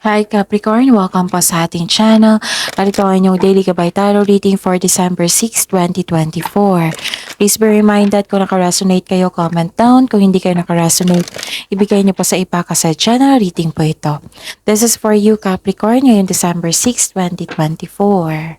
Hi Capricorn! Welcome po sa ating channel. At ito ang inyong daily gabay tarot reading for December 6, 2024. Please be reminded kung naka-resonate kayo, comment down. Kung hindi kayo naka-resonate, ibigay niyo po sa ipaka sa channel reading po ito. This is for you Capricorn ngayong December 6, 2024.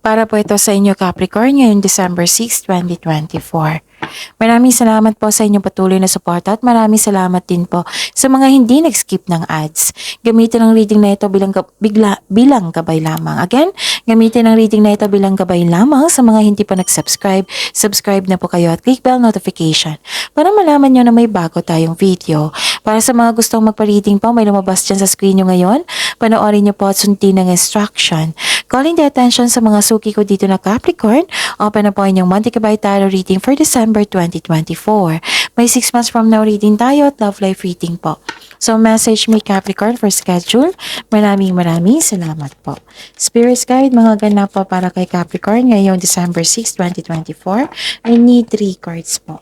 Para po ito sa inyo Capricorn ngayong December 6, 2024. Maraming salamat po sa inyong patuloy na suporta at maraming salamat din po sa mga hindi nag-skip ng ads. Gamitin ang reading na ito bilang gabay lamang. Again, gamitin ang reading na ito bilang gabay lamang sa mga hindi pa nag-subscribe. Subscribe na po kayo at click bell notification para malaman nyo na may bago tayong video. Para sa mga gustong magpa-reading po, may lumabas dyan sa screen nyo ngayon. Panoorin nyo po at sundin ng instruction. Calling the attention sa mga suki ko dito na Capricorn, open na po inyong monthly gabay tarot reading for December 2024. May 6 months from now reading tayo at love life reading po. So message me Capricorn for schedule. Maraming salamat po. Spirits guide, mga ganap po para kay Capricorn ngayong December 6, 2024. I need 3 cards po.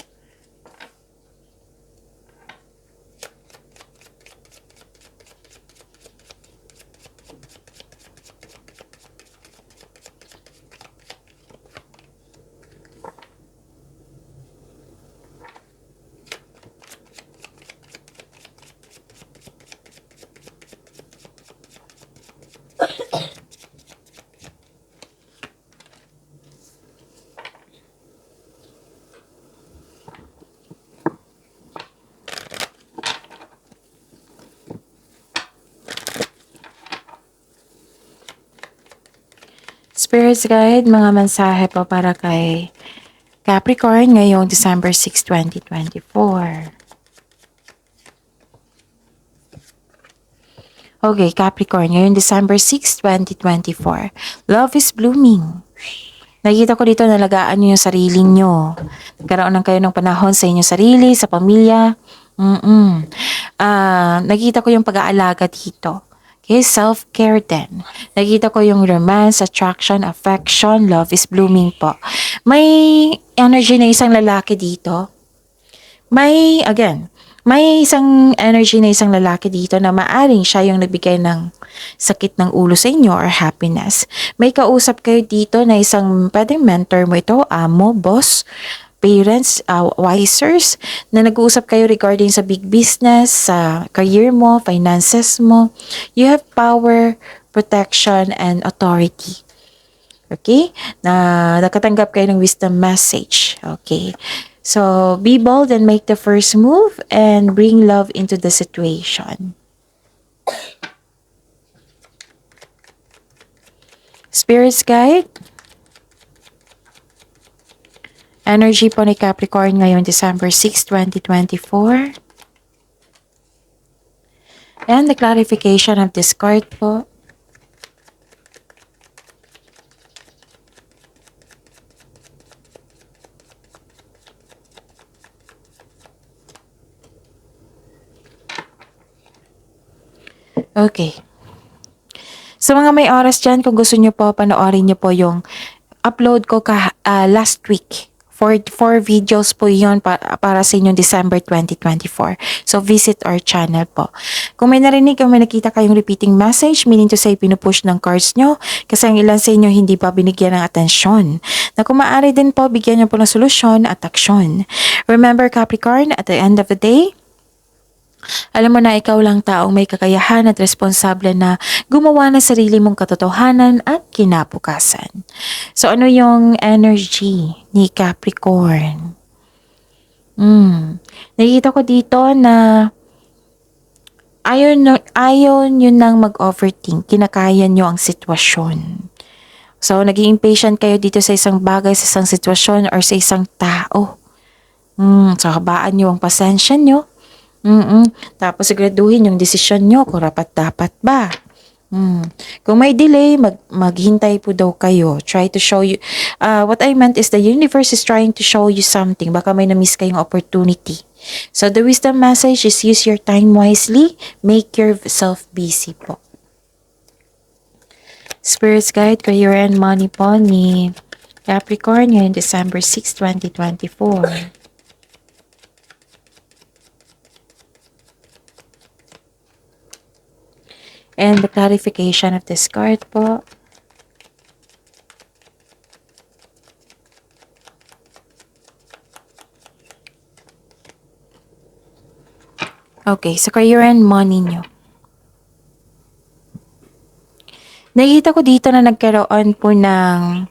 Spirits guide, mga mensahe po para kay Capricorn ngayong December 6, 2024. Okay, Capricorn, ngayong December 6, 2024. Love is blooming. Nakikita ko dito, nalagaan niyo yung sarili niyo. Nagkaroon ng kayo ng panahon sa inyong sarili, sa pamilya. Nakikita ko yung pag-aalaga dito. Okay, self-care din. Nakikita ko yung romance, attraction, affection, love is blooming po. May energy na isang lalaki dito. May isang energy na isang lalaki dito na maaring siya yung nagbigay ng sakit ng ulo sa inyo or happiness. May kausap kayo dito na isang pwedeng mentor mo ito, amo, boss, parents, wisers, na nag-uusap kayo regarding sa big business, sa career mo, finances mo. You have power, protection, and authority. Okay? Nakatanggap kayo ng wisdom message. Okay? So, be bold and make the first move and bring love into the situation. Spirits guide. Energy po ni Capricorn ngayong December 6, 2024. And the clarification of this card po. Okay. So mga may oras dyan, kung gusto nyo po, panoorin nyo po yung upload ko last week. For videos po yun para sa inyong December 2024. So visit our channel po. Kung may narinig, kung may nakita kayong repeating message, meaning to say pinupush ng cards nyo, kasi ang ilan sa inyo hindi pa binigyan ng atensyon. Na kung maaari din po, bigyan nyo po ng solusyon at aksyon. Remember Capricorn, at the end of the day, alam mo na ikaw lang taong may kakayahan at responsable na gumawa ng sarili mong katotohanan at kinabukasan. So ano yung energy ni Capricorn? Nakikita ko dito na ayaw nyo nang mag-overthink. Kinakaya nyo ang sitwasyon. So naging impatient kayo dito sa isang bagay, sa isang sitwasyon, or sa isang tao. So habaan nyo ang pasensya nyo. Tapos siguraduhin yung desisyon nyo kung dapat ba. Kung may delay, maghintay po daw kayo. Try to show you, what I meant is the universe is trying to show you something. Baka may na-miss kayong opportunity. So the wisdom message is use your time wisely, make yourself busy po. Spirits guide, career and money po ni Capricorn ngayon December 6, 2024. And the clarification of this card po. Okay, so career and money nyo. Nakikita ko dito na nagkaroon po ng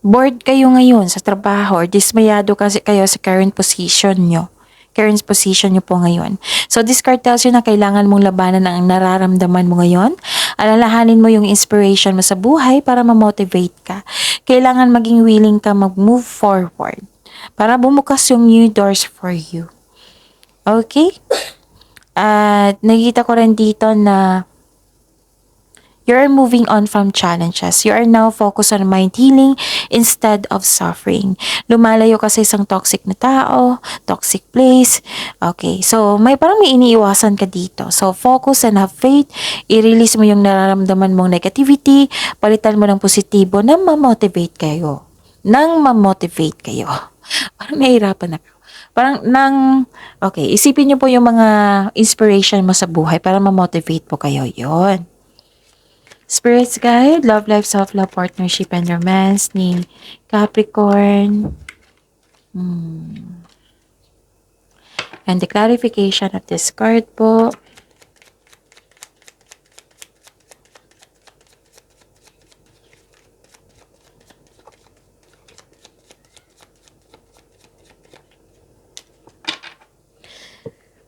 bored kayo ngayon sa trabaho or dismayado kasi kayo sa current position nyo. Current position nyo po ngayon. So this card tells you na kailangan mong labanan ang nararamdaman mo ngayon. Alalahanin mo yung inspiration mo sa buhay para ma-motivate ka. Kailangan maging willing ka mag-move forward para bumukas yung new doors for you. Okay? At nakikita ko rin dito na you're moving on from challenges. You are now focused on mind healing instead of suffering. Lumalayo ka sa isang toxic na tao, toxic place. Okay, so may iniiwasan ka dito. So focus and have faith. I-release mo yung nararamdaman mong negativity. Palitan mo ng positibo na ma-motivate kayo. Parang nahihirapan ako. Okay, isipin niyo po yung mga inspiration mo sa buhay para ma-motivate po kayo. Yon. Spirits guide, love life, self-love, partnership, and romance ni Capricorn. And the clarification of this card po.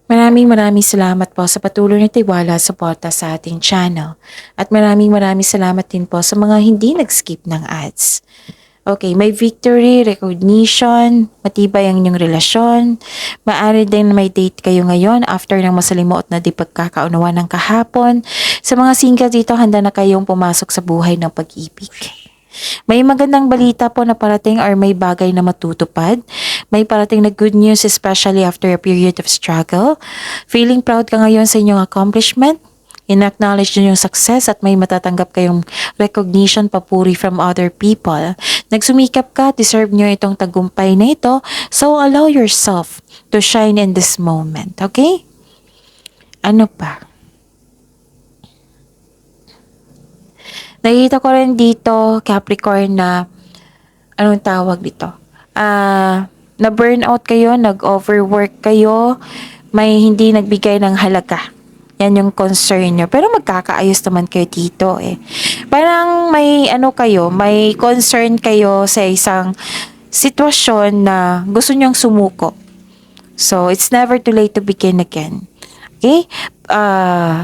Maraming salamat po sa patuloy na tiwala at suporta sa ating channel. At maraming salamat din po sa mga hindi nag-skip ng ads. Okay, may victory, recognition, matibay ang inyong relasyon. Maaari din may date kayo ngayon after ng masalimuot na di pagkakaunawa ng kahapon. Sa mga single dito, handa na kayong pumasok sa buhay ng pag-ibig. May magandang balita po na parating or may bagay na matutupad. May parating na good news especially after a period of struggle. Feeling proud ka ngayon sa inyong accomplishment. In-acknowledge nyo yung success at may matatanggap kayong recognition, papuri from other people. Nagsumikap ka, deserve nyo itong tagumpay na ito. So allow yourself to shine in this moment. Okay? Ano pa? Nakikita ko rin dito, Capricorn, na anong tawag dito? Na burnout kayo, nag-overwork kayo, may hindi nagbigay ng halaga. Yan yung concern nyo. Pero magkakaayos naman kayo dito eh. Parang may may concern kayo sa isang sitwasyon na gusto nyong sumuko. So, it's never too late to begin again. Okay?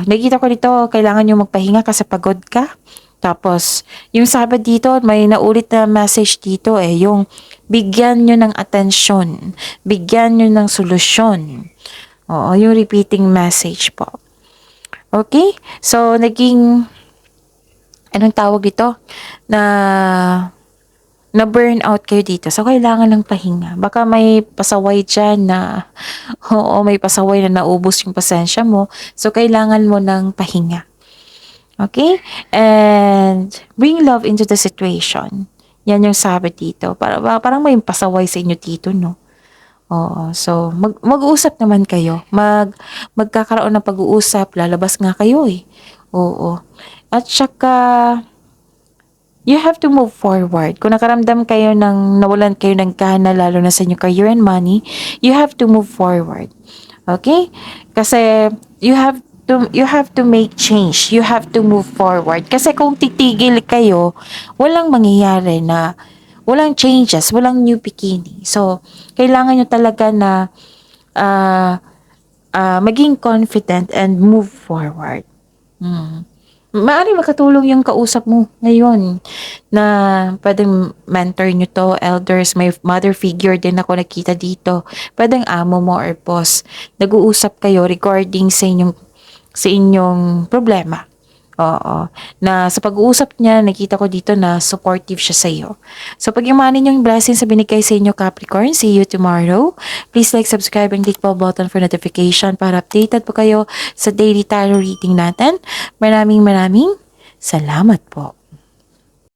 Nakikita ko dito, kailangan nyo magpahinga kasi pagod ka. Tapos, yung sabi dito, may naulit na message dito yung bigyan nyo ng atensyon, bigyan nyo ng solusyon. Oo, yung repeating message po. Okay? So, naging, anong tawag dito? Na burnout kayo dito. So, kailangan ng pahinga. Baka may pasaway dyan na, may pasaway na naubos yung pasensya mo. So, kailangan mo ng pahinga. Okay? And bring love into the situation. Yan yung sabi dito. Parang may pasaway sa inyo dito, no? Oo. So, mag-uusap naman kayo. Magkakaroon ng pag-uusap. Lalabas nga kayo eh. Oo. At saka, you have to move forward. Kung nakaramdam kayo nawalan kayo ng gana, lalo na sa inyong career and money, you have to move forward. Okay? Kasi, you have to make change. You have to move forward. Kasi kung titigil kayo, walang mangyayari na, walang changes, walang new beginning. So, kailangan nyo talaga na maging confident and move forward. Maaaring makatulong yung kausap mo ngayon na pwedeng mentor nyo to, elders, may mother figure din ako nakita dito. Pwedeng amo mo or boss. Nag-uusap kayo regarding sa inyong problema. Oo. Na sa pag-uusap niya, nakita ko dito na supportive siya sa iyo. So, pag-imanin yung blessings sa binigay sa inyo, Capricorn. See you tomorrow. Please like, subscribe, and click bell button for notification para updated po kayo sa daily tarot reading natin. Maraming salamat po.